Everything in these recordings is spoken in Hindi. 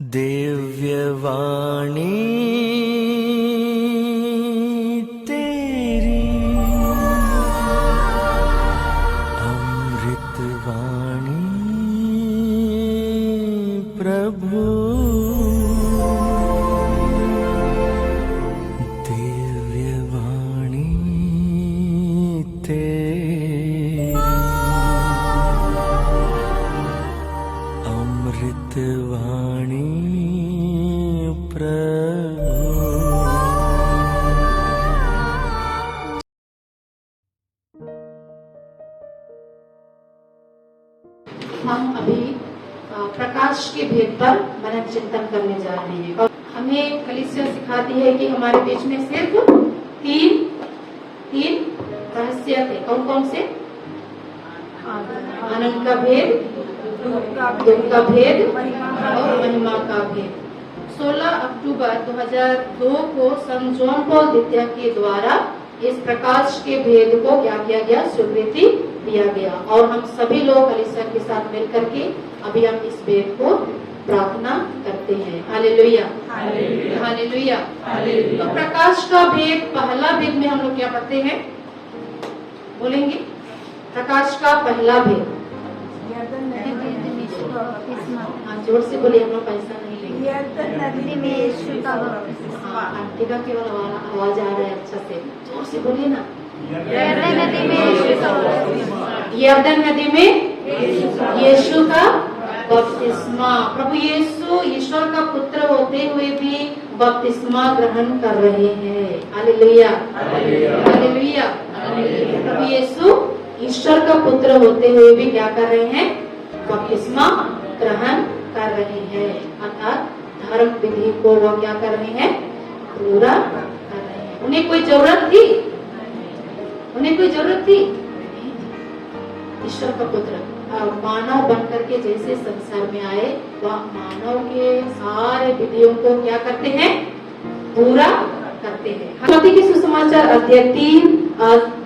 दिव्यवाणी तेरी अमृतवाणी प्रभु। दिव्यवाणी तेरी अमृतवाणी प्रभु। हम अभी प्रकाश के भेद पर मनन चिंतन करने जा रहे हैं और हमें कलीसिया सिखाती है कि हमारे बीच में सिर्फ तीन रहस्य थे। कौन कौन से? आनंद का भेद, दुख का भेद और महिमा का भेद। 16 अक्टूबर 2002 को संत जॉन पॉल द्वितीय के द्वारा इस प्रकाश के भेद को क्या किया गया? स्वीकृति दिया गया और हम सभी लोग कलीसिया के साथ मिलकर के अभी हम इस भेद को प्रार्थना करते हैं। Hallelujah, hallelujah. तो प्रकाश का भेद, पहला भेद में हम लोग क्या पढ़ते हैं? बोलेंगे प्रकाश का पहला भेद। हाँ, जोर से बोलिए, हम लोग पैसा नहीं लेंगे। आंटी का केवल आवाज आ रहा है अच्छा से, जोर से बोलिए ना। यरदन नदी में यीशु का बपतिस्मा। प्रभु यीशु ईश्वर का पुत्र होते हुए भी बपतिस्मा ग्रहण कर रहे हैं। Hallelujah, hallelujah. प्रभु यीशु ईश्वर का पुत्र होते हुए भी क्या कर रहे हैं? बपतिस्मा ग्रहण कर रहे हैं, अर्थात धर्म विधि को वो क्या कर रहे हैं? पूरा कर रहे हैं। उन्हें कोई जरूरत थी? उन्हें कोई जरूरत थी? ईश्वर का पुत्र मानव बनकर के जैसे संसार में आए, वह मानव के सारे विधियों को क्या करते हैं? पूरा करते हैं। मत्ती के सुसमाचार अध्याय 3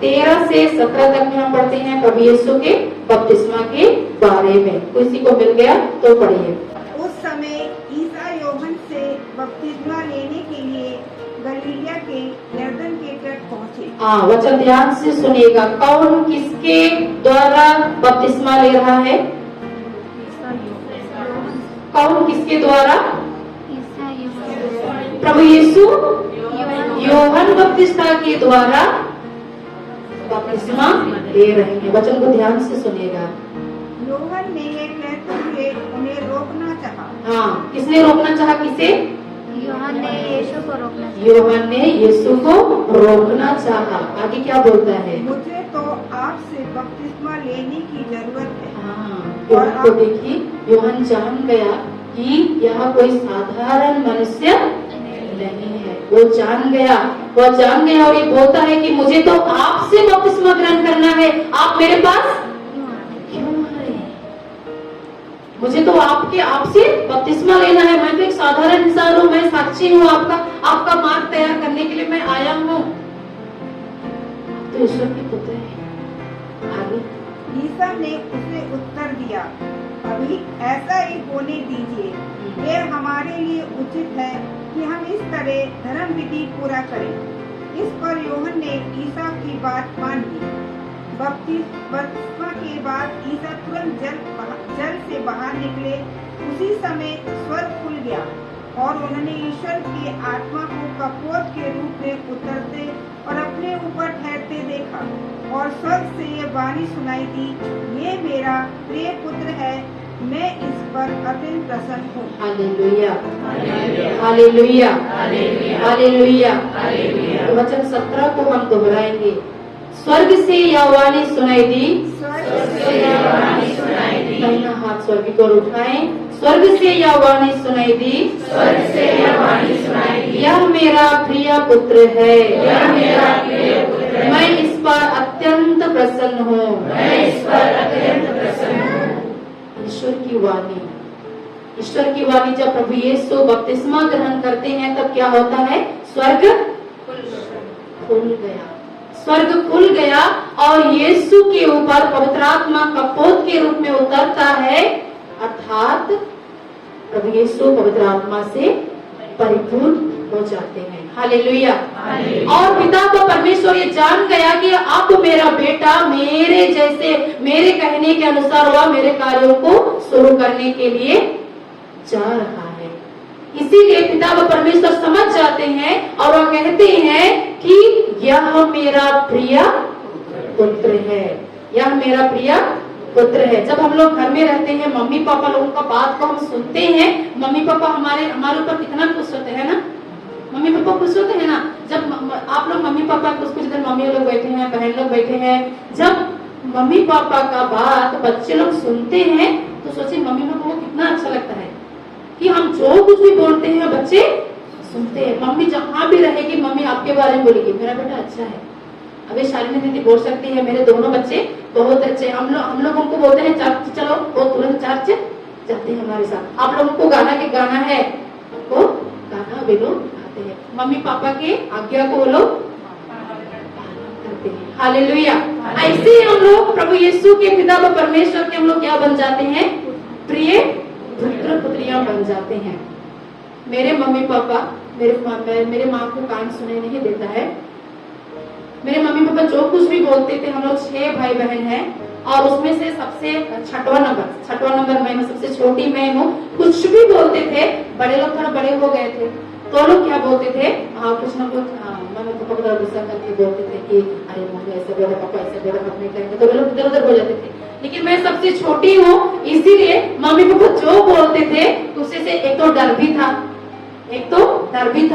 13 से 17 तक में हम पढ़ते हैं प्रभु यीशु के बपतिस्मा के बारे में। किसी को मिल गया तो पढ़िए। उस समय ईसा यूहन्ना से बपतिस्मा लेने के लिए गलीलिया के यरदन के तट पहुँचे। वचन ध्यान से सुनिएगा। कौन किसके द्वारा बपतिस्मा ले रहा है? कौन किसके द्वारा? प्रभु यीशु यूहन्ना बपतिस्मा के द्वारा बपतिस्मा ले रहे हैं। वचन को ध्यान से सुनिएगा। यूहन्ना ने ये कहते हुए उन्हें रोकना चाहा। हाँ, किसने रोकना चाहा? किसे? यूहन्ना ने यीशु को रोकना चाहा। यूहन्ना ने यीशु को रोकना चाहा। आगे क्या बोलता है? मुझे तो आपसे बपतिस्मा लेने की जरूरत है। यूहन्ना को देखिए, यूहन्ना जान गया कि यह कोई साधारण मनुष्य नहीं है। वो जान गया और ये बोलता है कि मुझे तो आपसे बपतिस्मा ग्रहण करना है। आप मेरे पास क्यों आए? मुझे तो आपसे बपतिस्मा लेना है। मैं तो एक साधारण इंसान हूँ, मैं साक्षी हूँ आपका मार्ग तैयार करने के लिए मैं आया हूँ। तो ईश्वर के पुत्र है। आगे ईसा ने उसे उत्तर दिया, अभी ऐसा ही होने दीजिए। ये हमारे लिए उचित है कि हम इस तरह धर्म विधि पूरा करें। इस पर यूहन्ना ने ईसा की बात मान ली। बपतिस्मा के बाद ईसा तुरंत जल से बाहर निकले। उसी समय स्वर्ग खुल गया और उन्होंने ईश्वर की आत्मा को कपोत के रूप में उतरते और अपने ऊपर ठहरते देखा और स्वर्ग से ये वाणी सुनाई दी, ये मेरा प्रिय पुत्र है, मैं इस पर अत्यंत प्रसन्न हूँ। Hallelujah, hallelujah, hallelujah. वचन 17 को हम दोहराएंगे। स्वर्ग से यह वाणी सुनाई दी। दाहिना हाथ स्वर्ग की ओर उठाएं। स्वर्ग से यह वाणी सुनाई दी। यह मेरा प्रिय पुत्र है, मैं इस पर अत्यंत प्रसन्न हूँ। ईश्वर की वाणी जब प्रभु यीशु बपतिस्मा ग्रहण करते हैं तब क्या होता है? स्वर्ग खुल गया। स्वर्ग खुल गया और यीशु के ऊपर पवित्र आत्मा कपोत के रूप में उतरता है, अर्थात प्रभु यीशु पवित्र आत्मा से परिपूर्ण हो जाते हैं। हालेलुया। और पिता को परमेश्वर ये जान गया कि अब मेरा बेटा मेरे जैसे, मेरे कहने के अनुसार वह मेरे कार्यों को शुरू करने के लिए जा रहा है। इसीलिए पिता व परमेश्वर समझ जाते हैं और वह कहते हैं कि यह मेरा प्रिय पुत्र है, यह मेरा प्रिय पुत्र है। जब हम लोग घर में रहते हैं, मम्मी पापा लोगों का बात को हम सुनते हैं, मम्मी पापा हमारे ऊपर कितना खुश होते हैं ना, मम्मी पापा खुश होते हैं ना। जब आप लोग मम्मी पापा कुछ दिन मम्मी लोग बैठे हैं, बहन लोग बैठे हैं, जब मम्मी पापा का बात बच्चे लोग सुनते हैं तो सोचिए मम्मी पापा को कितना अच्छा लगता है कि हम जो कुछ भी बोलते हैं बच्चे सुनते हैं। मम्मी जहाँ भी रहेगी मम्मी आपके बारे में बोलेगी मेरा बेटा अच्छा है। अभी शालिनी दीदी बोल सकती है मेरे दोनों बच्चे बहुत अच्छे। हम लोग उनको बोलते हैं चर्च चलो, वो तुरंत चर्च जाते हैं हमारे साथ। आप लोगों को गाना है, वो गाना वे लोग गाते हैं, मम्मी पापा के आज्ञा को वो लोग करते हैं। हालेलुया। ऐसे ही हम लोग प्रभु यीशु के पिता व परमेश्वर के हम लोग क्या बन जाते हैं, प्रिय पुत्र पुत्रियां बन जाते हैं। मेरे मम्मी पापा मेरे माँ को कान सुने नहीं देता है। मेरे मम्मी पापा जो कुछ भी बोलते थे, हम लोग 6 भाई बहन हैं और उसमें से सबसे छठवां नंबर मैं हूँ, सबसे छोटी मैं हूँ। कुछ भी बोलते थे, बड़े लोग थोड़ा बड़े हो गए थे तो लोग क्या बोलते थे, कुछ ना कुछ मम्मी पापा को गुस्सा करके बोलते थे कि अरे मम्मी ऐसा बोला, पापा ऐसा बोला, पापा नहीं करेंगे, तो वे लोग इधर उधर हो जाते थे। लेकिन मैं सबसे छोटी हूँ, इसीलिए मम्मी पापा जो बोलते थे उससे से एक तो डर भी था,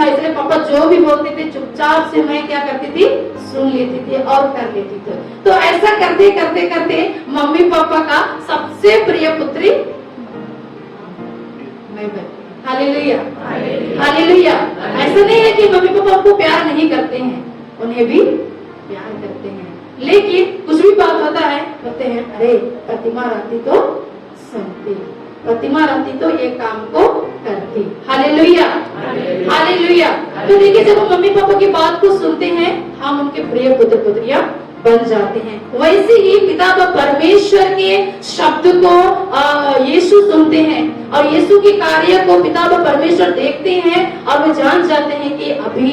इसलिए पापा जो भी बोलते थे चुपचाप से मैं क्या करती थी, सुन लेती थी और कर लेती थी। तो ऐसा करते करते करते मम्मी पापा का सबसे प्रिय पुत्री मैं बनी। Hallelujah, hallelujah. ऐसा नहीं है कि मम्मी पापा को प्यार नहीं करते हैं, उन्हें भी प्यार करते हैं। लेकिन कुछ भी बात होता है, कहते हैं अरे प्रतिमा रहती तो सुनती, प्रतिमा रहती तो ये काम को करती। Hallelujah, hallelujah. तो देखिए जब हम मम्मी पापा की बात को सुनते हैं हम उनके प्रिय पुत्र पुत्रियां बन जाते हैं। वैसे ही पिता व परमेश्वर के शब्द को यीशु सुनते हैं और यीशु के कार्य को पिता व परमेश्वर देखते हैं और वे जान जाते हैं कि अभी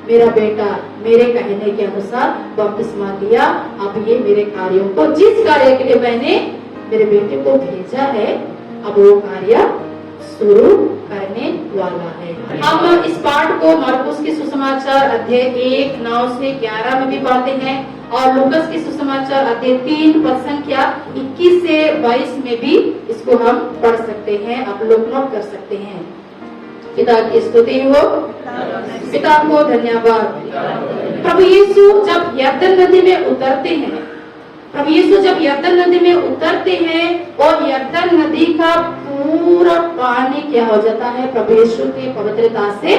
मेरा बेटा मेरे कहने के अनुसार बपतिस्मा लिया, अब ये मेरे कार्यों को, जिस कार्य के लिए मैंने मेरे बेटे को भेजा है, अब वो कार्य शुरू करने वाला है। हम इस पाठ को मरकुस के सुसमाचार अध्याय 1 9 से 11 में भी पढ़ते हैं और लूकस के सुसमाचार अध्याय 3 पद संख्या 21 से 22 में भी इसको हम पढ़ सकते हैं, आप लोग नोट कर सकते हैं। पिता की स्तुति हो, पिता को धन्यवाद। प्रभु यीशु जब यरदन नदी में उतरते हैं, प्रभु यीशु जब यरदन नदी में उतरते हैं और यरदन नदी का पूरा पानी क्या हो जाता है, प्रभु यीशु की पवित्रता से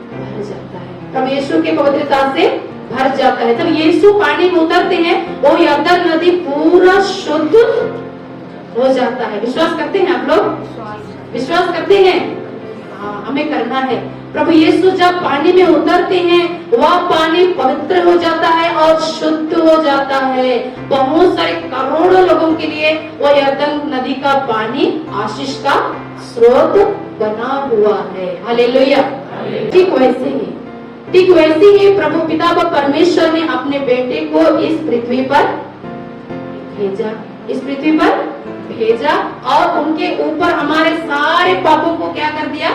भर जाता है, प्रभु यीशु की पवित्रता से भर जाता है। जब यीशु पानी में उतरते हैं वो यरदन नदी पूरा शुद्ध हो जाता है। विश्वास करते हैं आप लोग? विश्वास करते हैं? हाँ, हमें करना है। प्रभु यीशु जब पानी में उतरते हैं वह पानी पवित्र हो जाता है और शुद्ध हो जाता है। बहुत सारे करोड़ों लोगों के लिए वह यरदन नदी का पानी आशीष का स्रोत बना हुआ है। हालेलुया। ठीक वैसे ही प्रभु पिता व परमेश्वर ने अपने बेटे को इस पृथ्वी पर भेजा और उनके ऊपर हमारे सारे पापों को क्या कर दिया?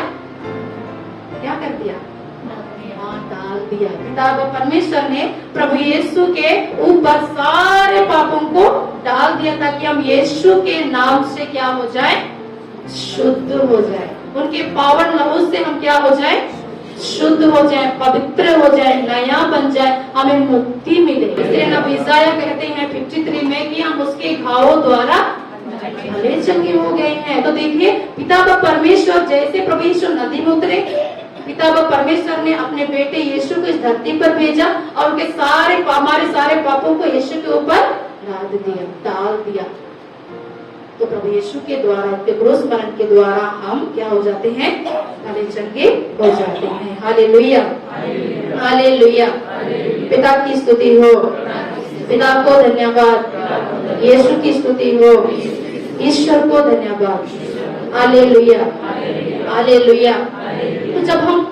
डाल दिया। पिता व परमेश्वर ने प्रभु यीशु के ऊपर सारे पापों को डाल दिया ताकि हम यीशु के नाम से क्या हो जाए? शुद्ध हो जाए। उनके पावन लहू से हम क्या हो जाए? शुद्ध हो जाए, पवित्र हो जाए, नया बन जाए, हमें मुक्ति मिले। इसलिए नबी यशायाह कहते हैं 53 में कि हम उसके घावों द्वारा भले चंगे हो गए हैं। तो देखिए पिता व परमेश्वर जैसे प्रभु यीशु नदी में उतरे, पिता व परमेश्वर ने अपने बेटे यीशु को इस धरती पर भेजा और उनके हमारे सारे पापों को यीशु के ऊपर डाल दिया। तो प्रभु यीशु के द्वारा, उनके क्रूस मरण के द्वारा हम क्या हो जाते हैं? भले चंगे हो जाते हैं। Hallelujah, hallelujah. पिता की स्तुति हो, पिता को धन्यवाद, यीशु की स्तुति हो, ईश्वर को धन्यवाद। Hallelujah, hallelujah. तो जब हम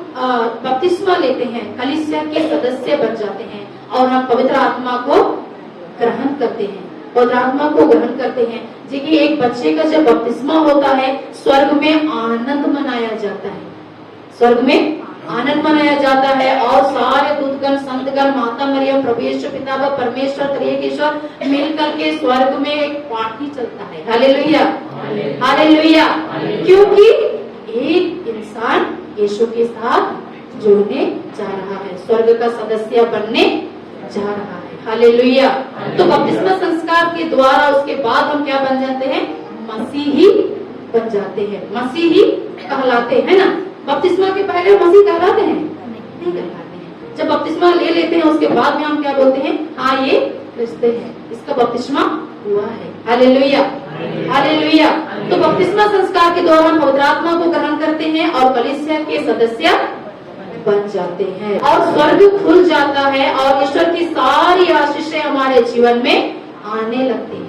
बपतिस्मा लेते हैं, कलीसिया के सदस्य बन जाते हैं और हम पवित्र आत्मा को ग्रहण करते हैं, पवित्र आत्मा को ग्रहण करते हैं। देखिए, एक बच्चे का जब बपतिस्मा होता है, स्वर्ग में आनंद मनाया जाता है, स्वर्ग में आनंद मनाया जाता है और सारे दूतगण, संतगण, माता मरियम, प्रभु यीशु, पिता व परमेश्वर, त्रिएक ईश्वर मिलकर के स्वर्ग में एक पार्टी चलता है। Hallelujah, hallelujah. क्योंकि एक इंसान यीशु के साथ जुड़ने जा रहा है, स्वर्ग का सदस्य बनने जा रहा है। हालेलुया। तो बपतिस्मा संस्कार के द्वारा उसके बाद हम क्या बन जाते हैं? मसीही बन जाते हैं, मसीही कहलाते हैं ना। बपतिस्मा के पहले मसीह कहलाते हैं? नहीं कहलाते हैं। जब बपतिस्मा ले लेते हैं उसके बाद में हम क्या बोलते हैं? हाँ, ये क्रिस्ती है, इसका बपतिस्मा हुआ है। Hallelujah, hallelujah. तो बपतिस्मा संस्कार के दौरान पवित्र आत्मा को ग्रहण करते हैं और कलीसिया के सदस्य बन जाते हैं और स्वर्ग खुल जाता है और ईश्वर की सारी आशीषें हमारे जीवन में आने लगती हैं।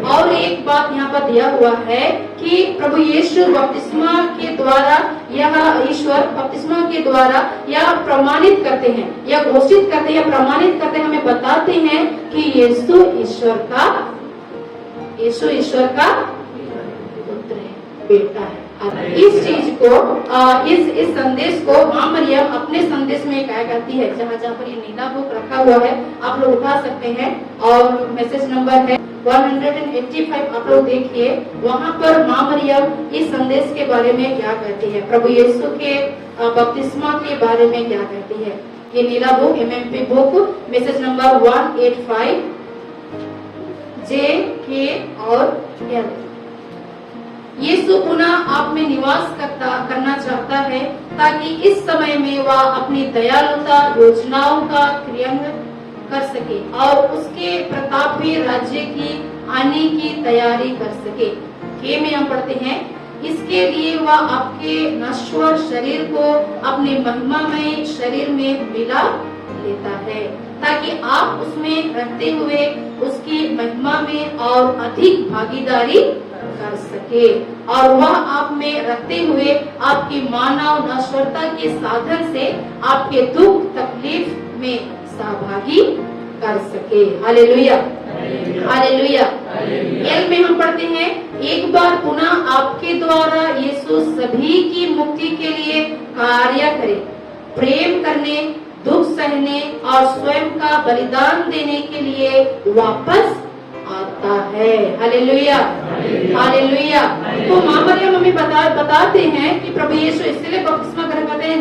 और एक बात यहाँ पर दिया हुआ है कि प्रभु यीशु बपतिस्मा के द्वारा, यह ईश्वर बपतिस्मा के द्वारा यह प्रमाणित करते हैं, यह घोषित करते हैं, प्रमाणित करते हैं, हमें बताते हैं कि यीशु ईश्वर का पुत्र है, बेटा है। इस चीज को, इस संदेश को मां मरियम अपने संदेश में क्या कहती है? जहाँ जहाँ पर ये नीला बुक रखा हुआ है आप लोग उठा सकते हैं और मैसेज नंबर है 185, आप लोग देखिए, वहाँ पर मां मरियम इस संदेश के बारे में क्या कहती है, प्रभु यीशु के बपतिस्मा के बारे में क्या कहती है। ये नीला book, MMP book, message number 185 J, K और L। यीशु पुनः आप में निवास करना चाहता है ताकि इस समय में वह अपनी दयालुता योजनाओं का क्रियान्वयन कर सके और उसके प्रतापी राज्य की आने की तैयारी कर सके। के में हम पढ़ते हैं, इसके लिए वह आपके नश्वर शरीर को अपने महिमामय शरीर में मिला लेता है ताकि आप उसमें रहते हुए उसकी महिमा में और अधिक भागीदारी कर सके और वह आप में रहते हुए आपकी मानव नश्वरता के साधन से आपके दुख तकलीफ में सहभागी कर सके। Hallelujah, hallelujah. एल में हम पढ़ते हैं, एक बार पुनः आपके द्वारा यीशु सभी की मुक्ति के लिए कार्य करे, प्रेम करने, दुख सहने और स्वयं का बलिदान देने के लिए वापस आता है। Hallelujah, hallelujah. तो मां मरियम हमें बताते हैं कि प्रभु यीशु इसलिए बपतिस्मा ग्रहण करते हैं,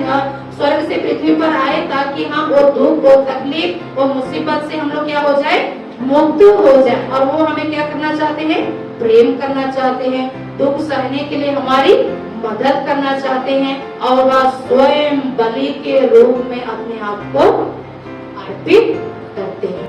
स्वर्ग से पृथ्वी पर आए ताकि हम वो दुख, वो तकलीफ, वो मुसीबत से हम लोग क्या हो जाए? मुक्त हो जाए। और वो हमें क्या करना चाहते हैं? प्रेम करना चाहते हैं, दुख सहने के लिए हमारी मदद करना चाहते हैं और वह स्वयं बलि के रूप में अपने आप को अर्पित करते हैं।